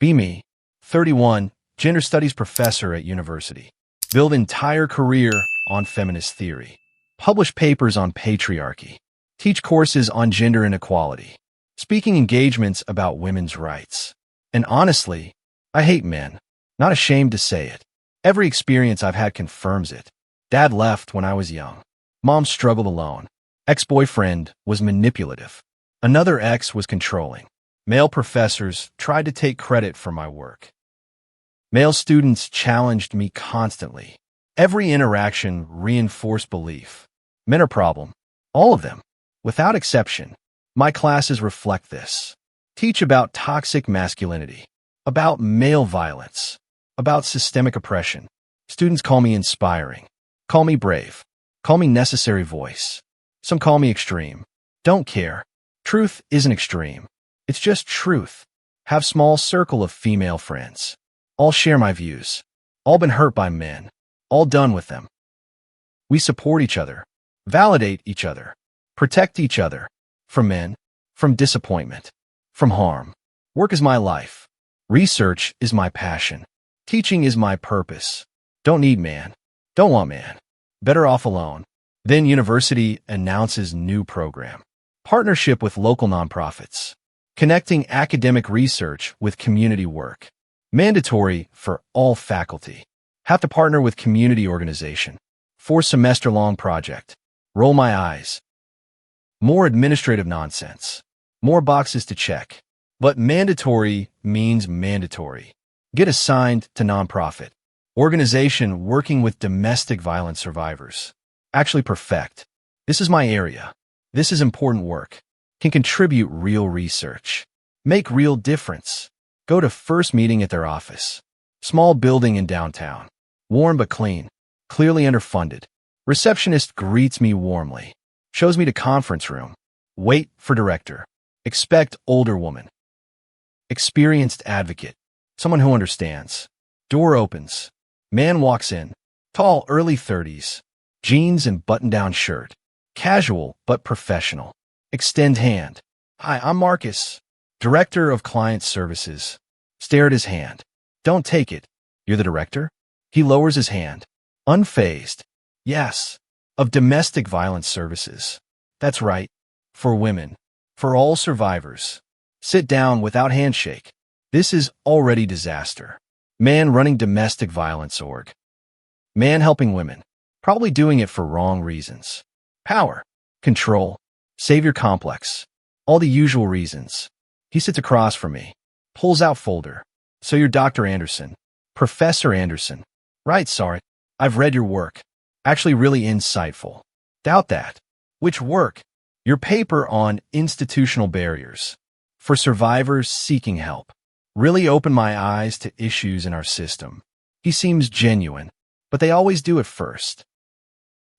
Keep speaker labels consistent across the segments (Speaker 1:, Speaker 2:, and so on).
Speaker 1: Be me, 31, gender studies professor at university. Build entire career on feminist theory. Publish papers on patriarchy. Teach courses on gender inequality. Speaking engagements about women's rights. And honestly, I hate men. Not ashamed to say it. Every experience I've had confirms it. Dad left when I was young. Mom struggled alone. Ex-boyfriend was manipulative. Another ex was controlling. Male professors tried to take credit for my work. Male students challenged me constantly. Every interaction reinforced belief. Men are problem. All of them. Without exception. My classes reflect this. Teach about toxic masculinity. About male violence. About systemic oppression. Students call me inspiring. Call me brave. Call me necessary voice. Some call me extreme. Don't care. Truth isn't extreme. It's just truth. Have small circle of female friends. All share my views. All been hurt by men. All done with them. We support each other. Validate each other. Protect each other. From men. From disappointment. From harm. Work is my life. Research is my passion. Teaching is my purpose. Don't need man. Don't want man. Better off alone. Then university announces new program. Partnership with local nonprofits. Connecting academic research with community work. Mandatory for all faculty. Have to partner with community organization. 4-semester-long project. Roll my eyes. More administrative nonsense. More boxes to check. But mandatory means mandatory. Get assigned to nonprofit. Organization working with domestic violence survivors. Actually perfect. This is my area. This is important work. Can contribute real research. Make real difference. Go to first meeting at their office. Small building in downtown. Warm but clean. Clearly underfunded. Receptionist greets me warmly. Shows me to conference room. Wait for director. Expect older woman. Experienced advocate. Someone who understands. Door opens. Man walks in. Tall, early 30s. Jeans and button-down shirt. Casual but professional. Extend hand. Hi, I'm Marcus. Director of Client Services. Stare at his hand. Don't take it. You're the director? He lowers his hand. Unfazed. Yes. Of Domestic Violence Services. That's right. For women. For all survivors. Sit down without handshake. This is already disaster. Man running domestic violence org. Man helping women. Probably doing it for wrong reasons. Power. Control. Savior complex. All the usual reasons. He sits across from me. Pulls out folder. So you're Dr. Anderson. Professor Anderson. Right, sorry. I've read your work. Actually really insightful. Doubt that. Which work? Your paper on institutional barriers. For survivors seeking help. Really opened my eyes to issues in our system. He seems genuine, but they always do at first.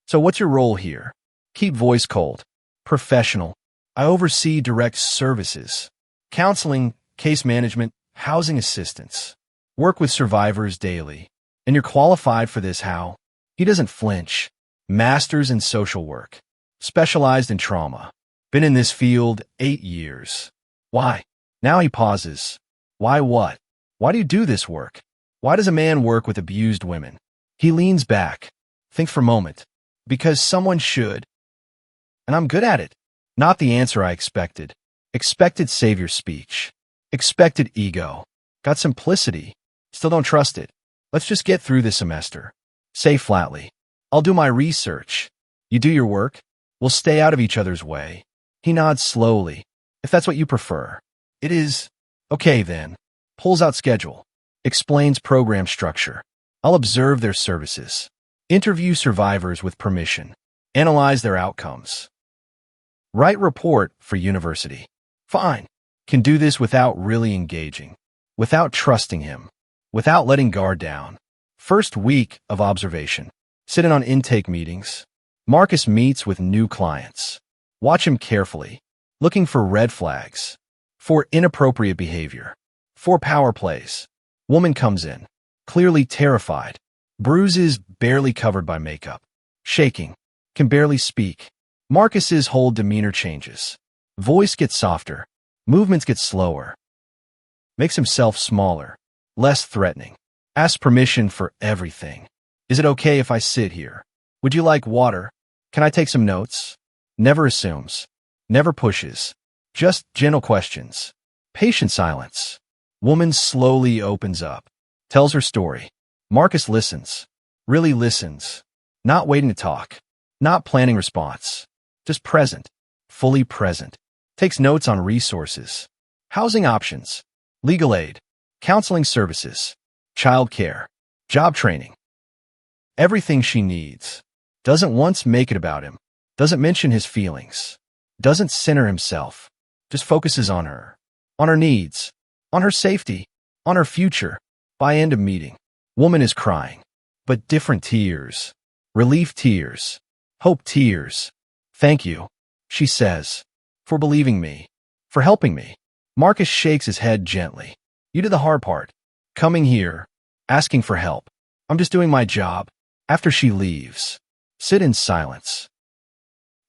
Speaker 1: So what's your role here? Keep voice cold. Professional. I oversee direct services. Counseling, case management, housing assistance. Work with survivors daily. And you're qualified for this how? He doesn't flinch. Masters in social work. Specialized in trauma. Been in this field 8 years. Why? Now he pauses. Why what? Why do you do this work? Why does a man work with abused women? He leans back. Think for a moment. Because someone should. And I'm good at it. Not the answer I expected. Expected savior speech. Expected ego. Got simplicity. Still don't trust it. Let's just get through this semester. Say flatly. I'll do my research. You do your work. We'll stay out of each other's way. He nods slowly. If that's what you prefer. It is. Okay then. Pulls out schedule. Explains program structure. I'll observe their services. Interview survivors with permission. Analyze their outcomes. Write report for university. Fine. Can do this without really engaging. Without trusting him. Without letting guard down. First week of observation. Sit in on intake meetings. Marcus meets with new clients. Watch him carefully. Looking for red flags. For inappropriate behavior. For power plays. Woman comes in. Clearly terrified. Bruises barely covered by makeup. Shaking. Can barely speak. Marcus's whole demeanor changes. Voice gets softer. Movements get slower. Makes himself smaller, less threatening. Asks permission for everything. Is it okay if I sit here? Would you like water? Can I take some notes? Never assumes. Never pushes. Just gentle questions. Patient silence. Woman slowly opens up. Tells her story. Marcus listens. Really listens. Not waiting to talk. Not planning response. Just present. Fully present. Takes notes on resources. Housing options. Legal aid. Counseling services. Child care. Job training. Everything she needs. Doesn't once make it about him. Doesn't mention his feelings. Doesn't center himself. Just focuses on her. On her needs. On her safety. On her future. By end of meeting. Woman is crying. But different tears. Relief tears. Hope tears. Thank you, she says, for believing me. For helping me. Marcus shakes his head gently. You did the hard part. Coming here. Asking for help. I'm just doing my job. After she leaves. Sit in silence.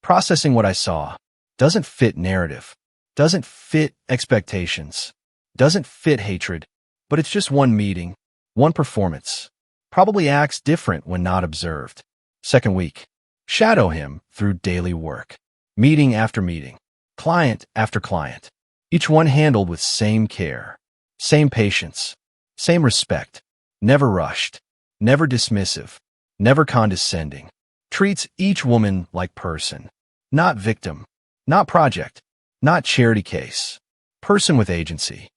Speaker 1: Processing what I saw. Doesn't fit narrative. Doesn't fit expectations. Doesn't fit hatred. But it's just one meeting. One performance. Probably acts different when not observed. Second week. Shadow him through daily work. Meeting after meeting. Client after client. Each one handled with same care. Same patience. Same respect. Never rushed. Never dismissive. Never condescending. Treats each woman like person. Not victim. Not project. Not charity case. Person with agency.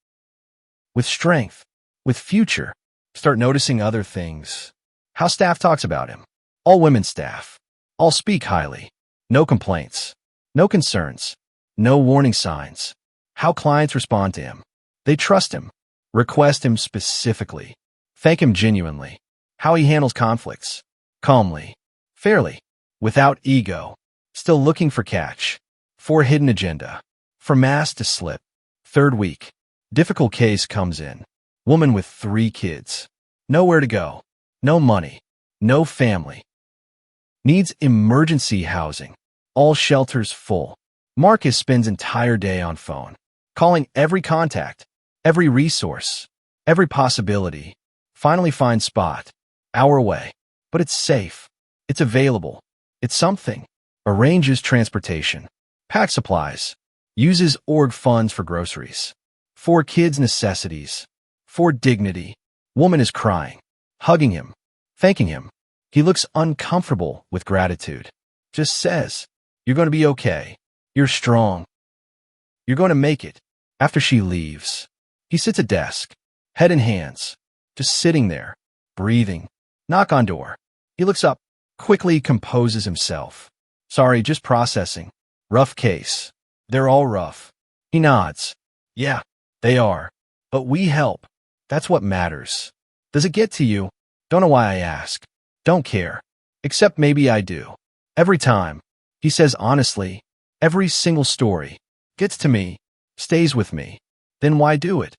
Speaker 1: With strength. With future. Start noticing other things. How staff talks about him. All women staff. All speak highly. No complaints. No concerns. No warning signs. How clients respond to him. They trust him. Request him specifically. Thank him genuinely. How he handles conflicts. Calmly. Fairly. Without ego. Still looking for catch. For hidden agenda. For mass to slip. Third week. Difficult case comes in. Woman with 3 kids. Nowhere to go. No money. No family. Needs emergency housing. All shelters full. Marcus spends entire day on phone. Calling every contact. Every resource. Every possibility. Finally finds spot. Hour away. But it's safe. It's available. It's something. Arranges transportation. Pack supplies. Uses org funds for groceries. For kids' necessities. For dignity. Woman is crying. Hugging him. Thanking him. He looks uncomfortable with gratitude. Just says, you're going to be okay. You're strong. You're going to make it. After she leaves, he sits at desk, head in hands, just sitting there, breathing. Knock on door. He looks up, quickly composes himself. Sorry, just processing. Rough case. They're all rough. He nods. Yeah, they are. But we help. That's what matters. Does it get to you? Don't know why I ask. Don't care. Except maybe I do. Every time. He says honestly. Every single story. Gets to me. Stays with me. Then why do it?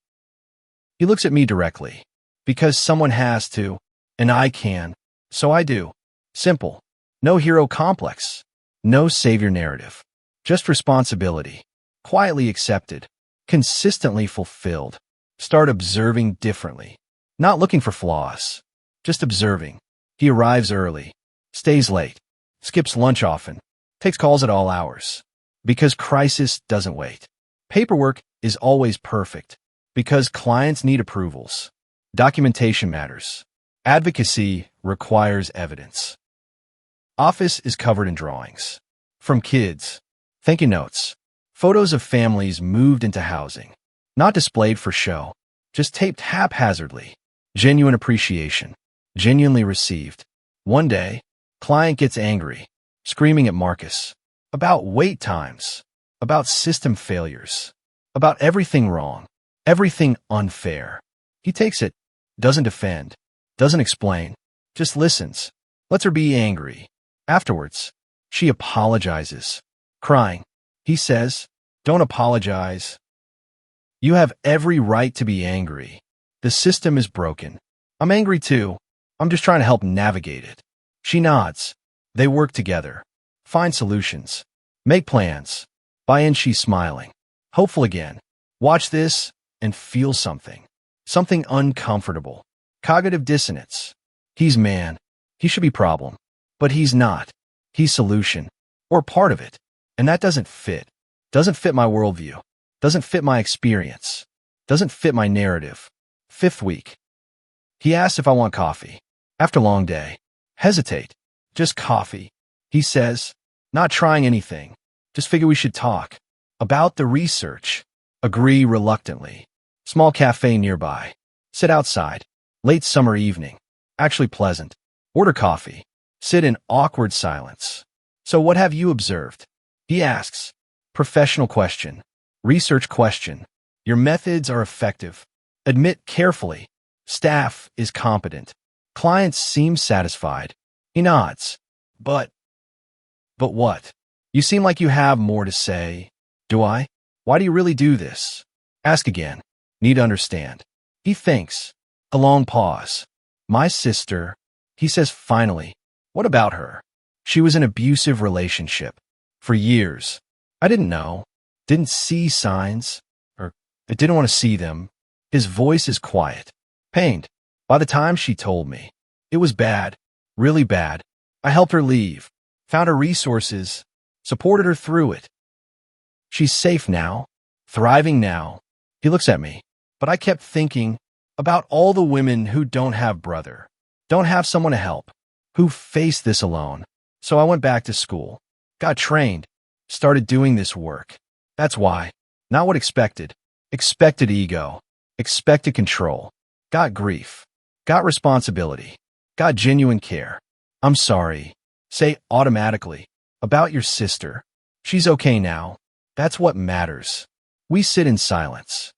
Speaker 1: He looks at me directly. Because someone has to. And I can. So I do. Simple. No hero complex. No savior narrative. Just responsibility. Quietly accepted. Consistently fulfilled. Start observing differently. Not looking for flaws. Just observing. He arrives early. Stays late. Skips lunch often. Takes calls at all hours. Because crisis doesn't wait. Paperwork is always perfect. Because clients need approvals. Documentation matters. Advocacy requires evidence. Office is covered in drawings. From kids. Thank you notes. Photos of families moved into housing. Not displayed for show. Just taped haphazardly. Genuine appreciation. Genuinely received. One day, client gets angry. Screaming at Marcus. About wait times. About system failures. About everything wrong. Everything unfair. He takes it. Doesn't defend. Doesn't explain. Just listens. Lets her be angry. Afterwards, she apologizes. Crying. He says, don't apologize. You have every right to be angry. The system is broken. I'm angry too. I'm just trying to help navigate it. She nods. They work together. Find solutions. Make plans. By end she's smiling. Hopeful again. Watch this. and feel something. Something uncomfortable. Cognitive dissonance. He's man. He should be problem. But he's not. He's solution. Or part of it. And that doesn't fit. Doesn't fit my worldview. Doesn't fit my experience. Doesn't fit my narrative. 5th week. He asks if I want coffee. After long day. Hesitate. Just coffee. He says, not trying anything. Just figure we should talk. About the research. Agree reluctantly. Small cafe nearby. Sit outside. Late summer evening. Actually pleasant. Order coffee. Sit in awkward silence. So what have you observed? He asks. Professional question. Research question. Your methods are effective. Admit carefully. Staff is competent. Clients seem satisfied. He nods. But what? You seem like you have more to say. Do I? Why do you really do this? Ask again. Need to understand. He thinks. A long pause. My sister, he says finally. What about her? She was in an abusive relationship. For years. I didn't know. Didn't see signs. Or I didn't want to see them. His voice is quiet. Pained. By the time she told me. It was bad. Really bad. I helped her leave. Found her resources. Supported her through it. She's safe now. Thriving now. He looks at me. But I kept thinking about all the women who don't have brother. Don't have someone to help. Who face this alone. So I went back to school. Got trained. Started doing this work. That's why. Not what expected. Expected ego. Expected control. Got grief. Got responsibility. Got genuine care. I'm sorry. Say automatically. About your sister. She's okay now. That's what matters. We sit in silence.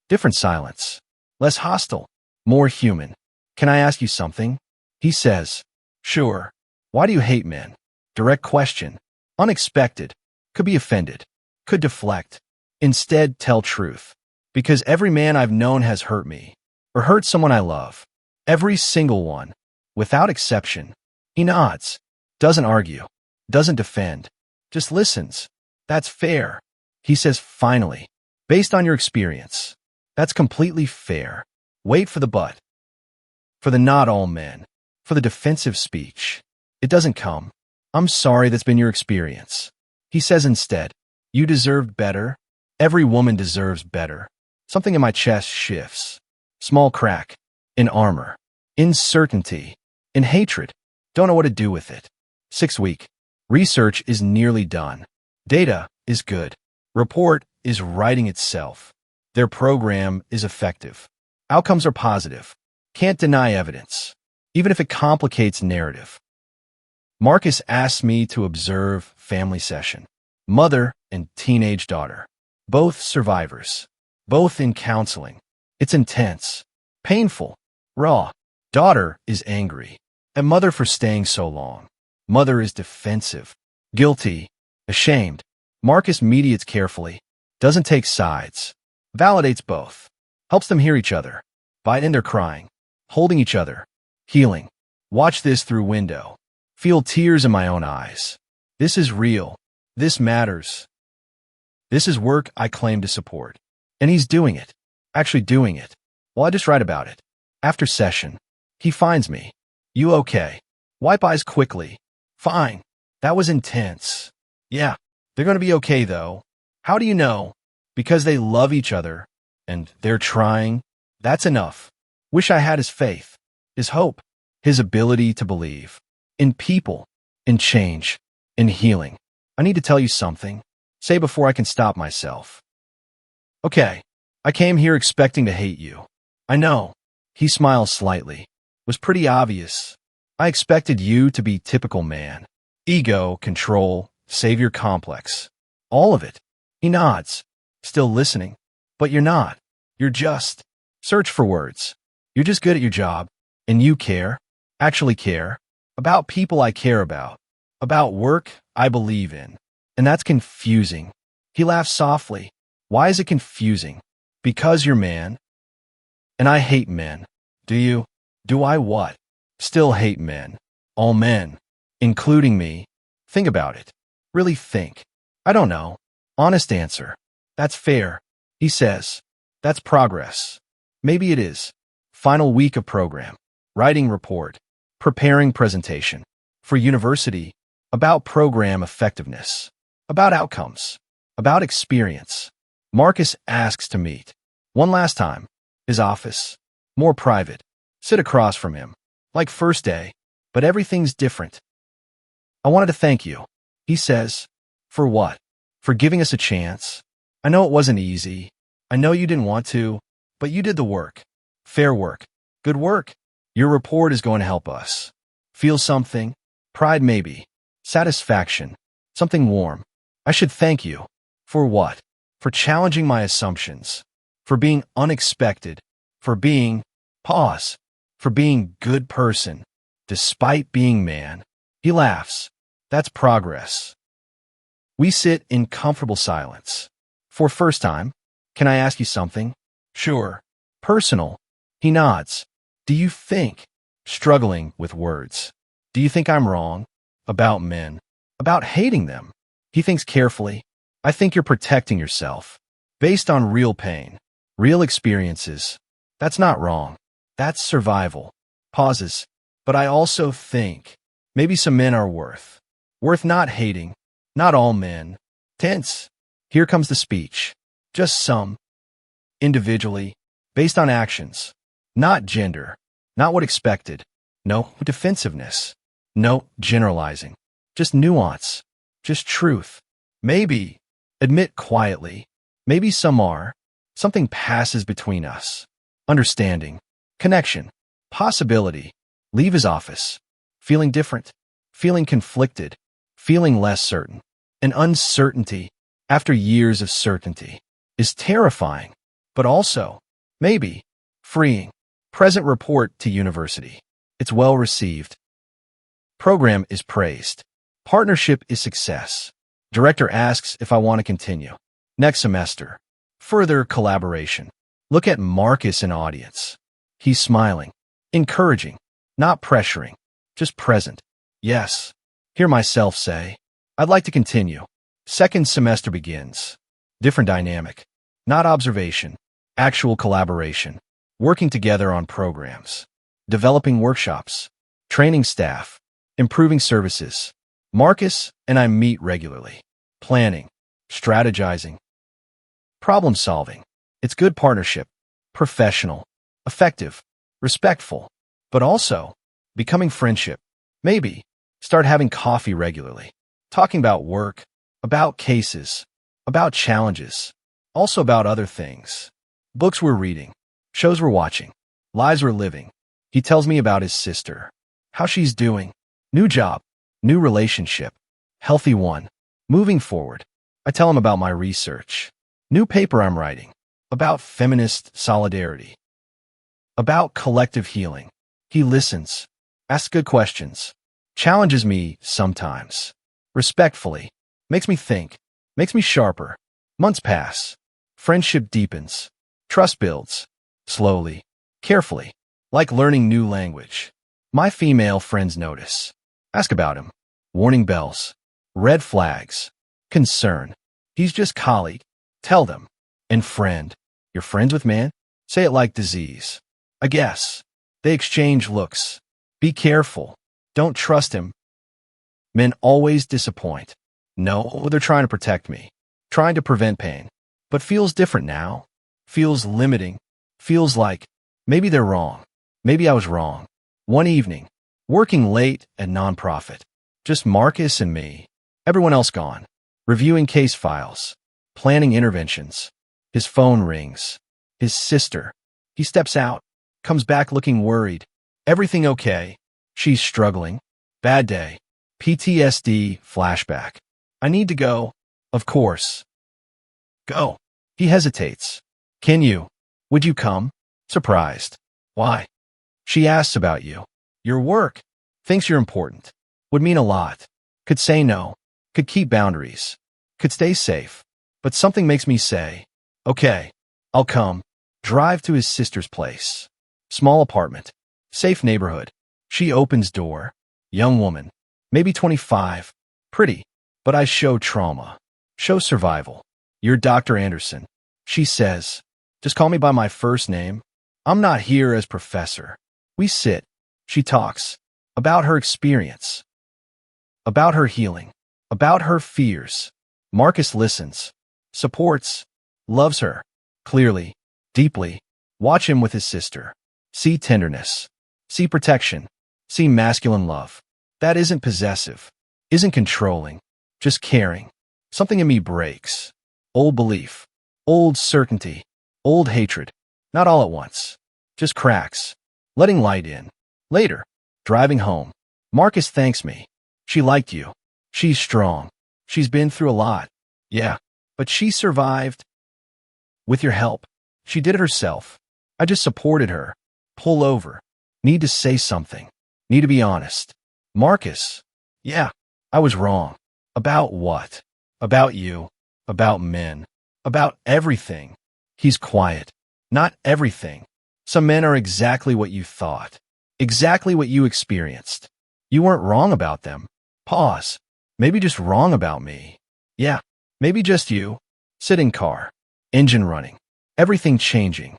Speaker 1: Different silence. Less hostile. More human. Can I ask you something? He says. Sure. Why do you hate men? Direct question. Unexpected. Could be offended. Could deflect. Instead, tell truth. Because every man I've known has hurt me. Or hurt someone I love. Every single one. Without exception. He nods. Doesn't argue. Doesn't defend. Just listens. That's fair. He says finally. Based on your experience. That's completely fair. Wait for the but. For the not all men. For the defensive speech. It doesn't come. I'm sorry that's been your experience. He says instead. You deserved better. Every woman deserves better. Something in my chest shifts. Small crack. In armor. In certainty. In hatred. Don't know what to do with it. 6th week. Research is nearly done. Data is good. Report is writing itself. Their program is effective. Outcomes are positive. Can't deny evidence. Even if it complicates narrative. Marcus asks me to observe family session. Mother and teenage daughter. Both survivors. Both in counseling. It's intense. Painful. Raw. Daughter is angry. At mother for staying so long. Mother is defensive. Guilty. Ashamed. Marcus mediates carefully. Doesn't take sides. Validates both. Helps them hear each other. By the end they're crying. Holding each other. Healing. Watch this through window. Feel tears in my own eyes. This is real. This matters. This is work I claim to support. And he's doing it. Actually doing it. Well, I just write about it. After session. He finds me. You okay? Wipe eyes quickly. Fine. That was intense. Yeah. They're going to be okay, though. How do you know? Because they love each other. And they're trying. That's enough. Wish I had his faith. His hope. His ability to believe. In people. In change. In healing. I need to tell you something. Say before I can stop myself. Okay. I came here expecting to hate you. I know. He smiles slightly. Was pretty obvious. I expected you to be typical man. Ego, control, savior complex. All of it. He nods. Still listening. But you're not. You're just. Search for words. You're just good at your job. And you care. Actually care. About people I care about. About work I believe in. And that's confusing. He laughs softly. Why is it confusing? Because you're man. And I hate men. Do you? Do I what? Still hate men. All men. Including me. Think about it. Really think. I don't know. Honest answer. That's fair. He says. That's progress. Maybe it is. Final week of program. Writing report. Preparing presentation. For university. About program effectiveness. About outcomes. About experience. Marcus asks to meet. One last time. His office. More private. Sit across from him. Like first day. But everything's different. I wanted to thank you. He says. For what? For giving us a chance. I know it wasn't easy. I know you didn't want to, but you did the work. Fair work. Good work. Your report is going to help us. Feel something? Pride maybe. Satisfaction. Something warm. I should thank you. For what? For challenging my assumptions. For being unexpected. For being, pause. For being good person. Despite being man. He laughs. That's progress. We sit in comfortable silence. For first time, can I ask you something? Sure. Personal. He nods. Do you think? Struggling with words. Do you think I'm wrong? About men. About hating them. He thinks carefully. I think you're protecting yourself. Based on real pain. Real experiences. That's not wrong. That's survival. Pauses. But I also think maybe some men are worth not hating. Not all men. Tense. Here comes the speech. Just some. Individually. Based on actions. Not gender. Not what expected. No defensiveness. No generalizing. Just nuance. Just truth. Maybe. Admit quietly. Maybe some are. Something passes between us. Understanding. Connection. Possibility. Leave his office. Feeling different. Feeling conflicted. Feeling less certain. An uncertainty, after years of certainty, is terrifying, but also, maybe, freeing. Present report to university. It's well received. Program is praised. Partnership is success. Director asks if I want to continue. Next semester. Further collaboration. Look at Marcus in audience. He's smiling. Encouraging. Not pressuring. Just present. Yes. Hear myself say, I'd like to continue. Second semester begins. Different dynamic. Not observation. Actual collaboration. Working together on programs. Developing workshops. Training staff. Improving services. Marcus and I meet regularly. Planning. Strategizing. Problem solving. It's good partnership. Professional. Effective. Respectful. But also, becoming friendship. Maybe. Start having coffee regularly. Talking about work, about cases, about challenges, also about other things. Books we're reading, shows we're watching, lives we're living. He tells me about his sister, how she's doing, new job, new relationship, healthy one, moving forward. I tell him about my research, new paper I'm writing, about feminist solidarity, about collective healing. He listens, asks good questions, challenges me sometimes. Respectfully. Makes me think. Makes me sharper. Months pass. Friendship deepens. Trust builds. Slowly. Carefully. Like learning new language. My female friends notice. Ask about him. Warning bells. Red flags. Concern. He's just colleague. Tell them. And friend. You're friends with man? Say it like disease. I guess. They exchange looks. Be careful. Don't trust him. Men always disappoint. No, they're trying to protect me. Trying to prevent pain. But feels different now. Feels limiting. Feels like, maybe they're wrong. Maybe I was wrong. One evening. Working late at nonprofit. Just Marcus and me. Everyone else gone. Reviewing case files. Planning interventions. His phone rings. His sister. He steps out. Comes back looking worried. Everything okay? She's struggling. Bad day. PTSD flashback. I need to go. Of course. Go. He hesitates. Can you? Would you come? Surprised. Why? She asks about you. Your work. Thinks you're important. Would mean a lot. Could say no. Could keep boundaries. Could stay safe. But something makes me say, okay, I'll come. Drive to his sister's place. Small apartment. Safe neighborhood. She opens door. Young woman. Maybe 25. Pretty. But I show trauma. Show survival. You're Dr. Anderson. She says. Just call me by my first name. I'm not here as professor. We sit. She talks. About her experience. About her healing. About her fears. Marcus listens. Supports. Loves her. Clearly. Deeply. Watch him with his sister. See tenderness. See protection. See masculine love. That isn't possessive. Isn't controlling. Just caring. Something in me breaks. Old belief. Old certainty. Old hatred. Not all at once. Just cracks. Letting light in. Later. Driving home. Marcus thanks me. She liked you. She's strong. She's been through a lot. Yeah. But she survived. With your help. She did it herself. I just supported her. Pull over. Need to say something. Need to be honest. Marcus. Yeah. I was wrong. About what? About you. About men. About everything. He's quiet. Not everything. Some men are exactly what you thought. Exactly what you experienced. You weren't wrong about them. Pause. Maybe just wrong about me. Yeah. Maybe just you. Sitting car. Engine running. Everything changing.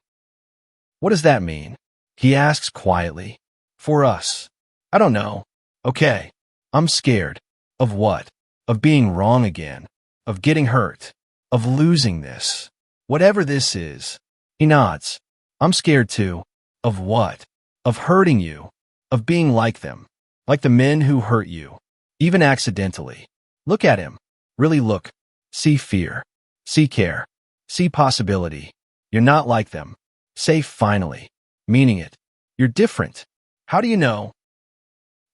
Speaker 1: What does that mean? He asks quietly. For us. I don't know. Okay. I'm scared. Of what? Of being wrong again. Of getting hurt. Of losing this. Whatever this is. He nods. I'm scared too. Of what? Of hurting you. Of being like them. Like the men who hurt you. Even accidentally. Look at him. Really look. See fear. See care. See possibility. You're not like them. Say finally. Meaning it. You're different. How do you know?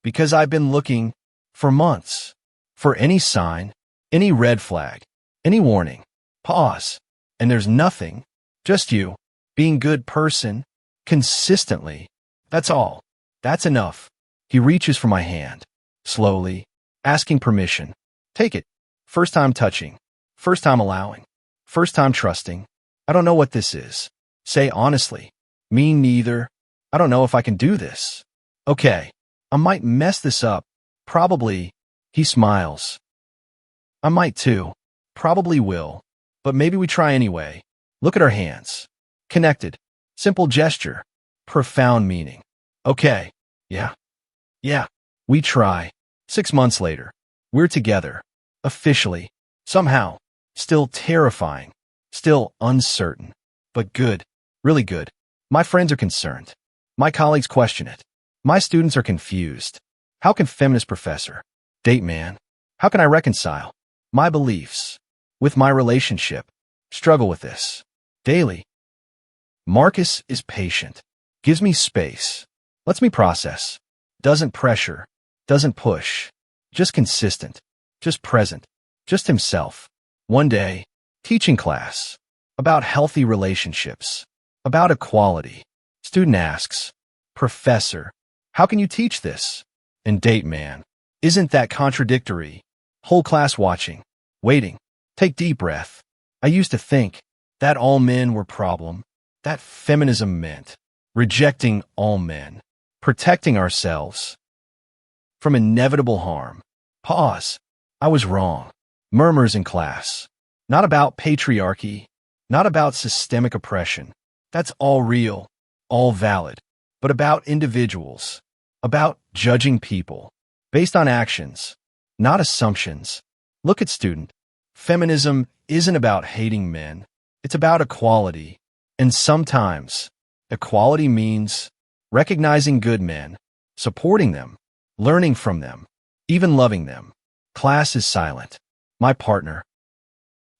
Speaker 1: Because I've been looking for months. For any sign. Any red flag. Any warning. Pause. And there's nothing. Just you. Being good person. Consistently. That's all. That's enough. He reaches for my hand. Slowly. Asking permission. Take it. First time touching. First time allowing. First time trusting. I don't know what this is. Say honestly. Me neither. I don't know if I can do this. Okay. I might mess this up. Probably. He smiles. I might too. Probably will. But maybe we try anyway. Look at our hands. Connected. Simple gesture. Profound meaning. Okay. Yeah. Yeah. We try. 6 months later. We're together. Officially. Somehow. Still terrifying. Still uncertain. But good. Really good. My friends are concerned. My colleagues question it. My students are confused. How can feminist professor date man? How can I reconcile my beliefs with my relationship? Struggle with this daily. Marcus is patient. Gives me space. Lets me process. Doesn't pressure. Doesn't push. Just consistent. Just present. Just himself. One day, teaching class. About healthy relationships. About equality. Student asks, Professor, how can you teach this? And date man. Isn't that contradictory? Whole class watching. Waiting. Take deep breath. I used to think that all men were problem. That feminism meant rejecting all men. Protecting ourselves from inevitable harm. Pause. I was wrong. Murmurs in class. Not about patriarchy. Not about systemic oppression. That's all real. All valid. But about individuals. About judging people. Based on actions. Not assumptions. Look at student. Feminism isn't about hating men. It's about equality. And sometimes, equality means recognizing good men, supporting them, learning from them, even loving them. Class is silent. My partner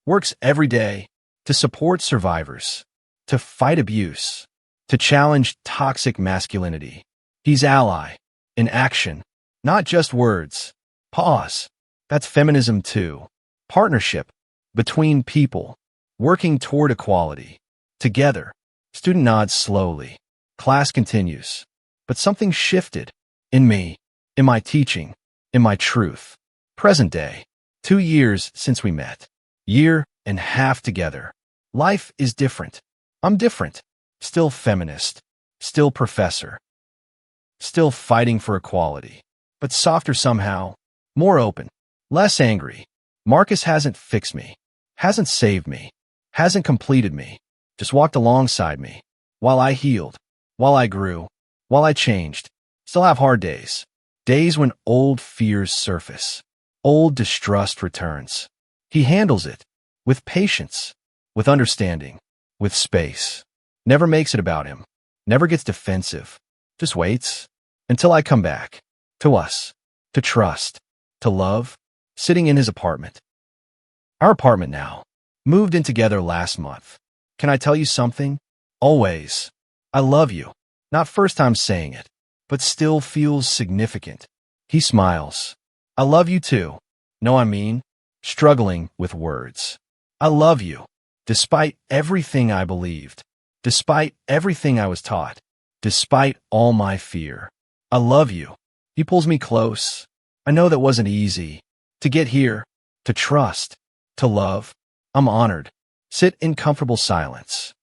Speaker 1: works every day to support survivors, to fight abuse, to challenge toxic masculinity. He's ally, in action, not just words. Pause. That's feminism too. Partnership between people, working toward equality. Together. Student nods slowly. Class continues. But something shifted. In me. In my teaching. In my truth. Present day. 2 years since we met. Year and half together. Life is different. I'm different. Still feminist. Still professor. Still fighting for equality. But softer somehow. More open. Less angry. Marcus hasn't fixed me. Hasn't saved me. Hasn't completed me. just walked alongside me, while I healed, while I grew, while I changed. Still have hard days. Days when old fears surface, old distrust returns. He handles it, with patience, with understanding, with space. Never makes it about him, never gets defensive, just waits until I come back, to us, to trust, to love, sitting in his apartment. Our apartment now, moved in together last month. Can I tell you something? Always. I love you. Not first time saying it, but still feels significant. He smiles. I love you too. No, I mean, struggling with words. I love you, despite everything I believed, despite everything I was taught, despite all my fear. I love you. He pulls me close. I know that wasn't easy. To get here, to trust, to love. I'm honored. Sit in comfortable silence.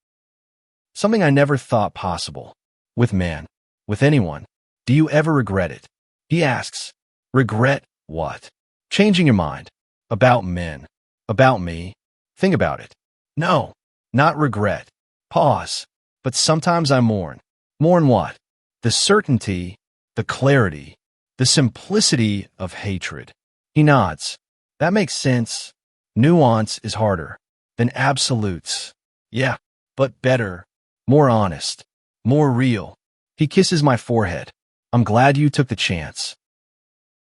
Speaker 1: Something I never thought possible. With man, with anyone. Do you ever regret it? He asks. Regret what? Changing your mind. About men. About me. Think about it. No, not regret. Pause. But sometimes I mourn. Mourn what? The certainty, the clarity, the simplicity of hatred. He nods. That makes sense. Nuance is harder than absolutes. Yeah, but better, more honest, more real. He kisses my forehead. I'm glad you took the chance.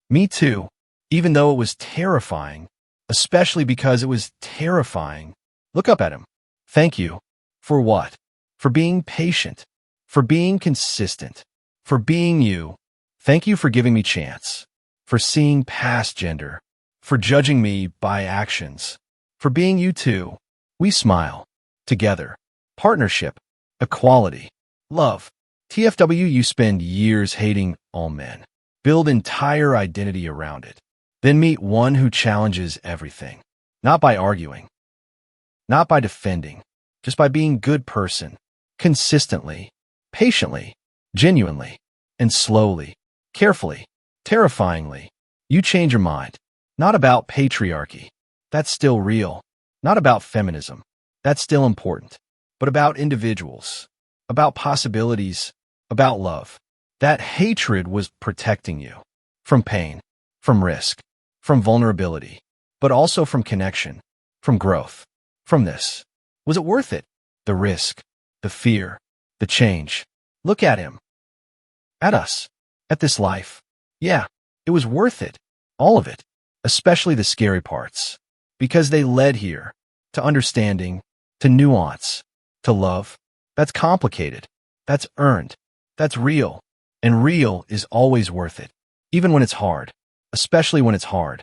Speaker 1: Me too, even though it was terrifying, especially because it was terrifying. Look up at him. Thank you. For what? For being patient, for being consistent, for being you. Thank you for giving me chance, for seeing past gender, for judging me by actions, for being you too. We smile. Together. Partnership. Equality. Love. TFW, you spend years hating all men. Build entire identity around it. Then meet one who challenges everything. Not by arguing. Not by defending. Just by being good person. Consistently. Patiently. Genuinely. And slowly. Carefully. Terrifyingly. You change your mind. Not about patriarchy. That's still real. Not about feminism. That's still important. But about individuals. About possibilities. About love. That hatred was protecting you. From pain. From risk. From vulnerability. But also from connection. From growth. From this. Was it worth it? The risk. The fear. The change. Look at him. At us. At this life. Yeah, it was worth it. All of it. Especially the scary parts. Because they led here. To understanding. To nuance. To love. That's complicated. That's earned. That's real. And real is always worth it. Even when it's hard. Especially when it's hard.